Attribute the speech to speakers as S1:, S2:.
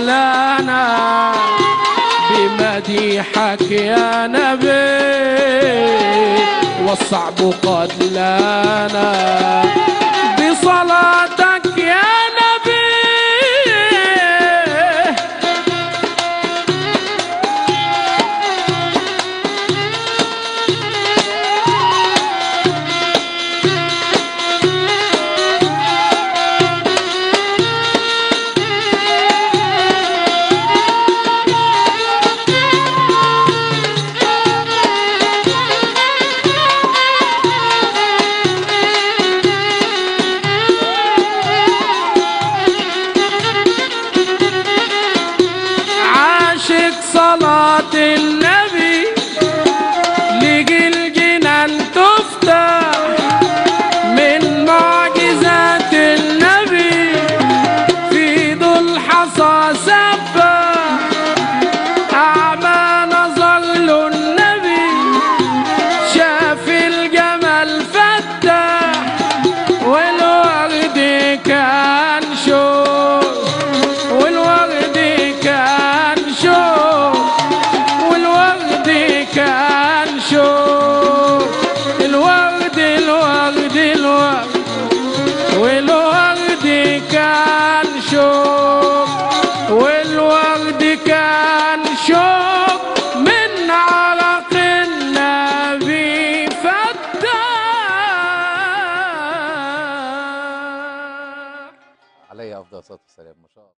S1: لنا بمديحك يا نبي، والصعب قد لنا بصلاتك يا نبي. صلاة النبي لقي الجنان تفتح من معجزات النبي، في ذو الحصى سبح أعمى نظر له النبي، شاف الجمال فتح والورد كان شوق، والورد كان شوق، كان شوق، الورد الورد الورد، والورد كان شوق، والورد كان شوق من عرق النبي فتح.
S2: عليه افضل الصلاه والسلام. ما شاء الله.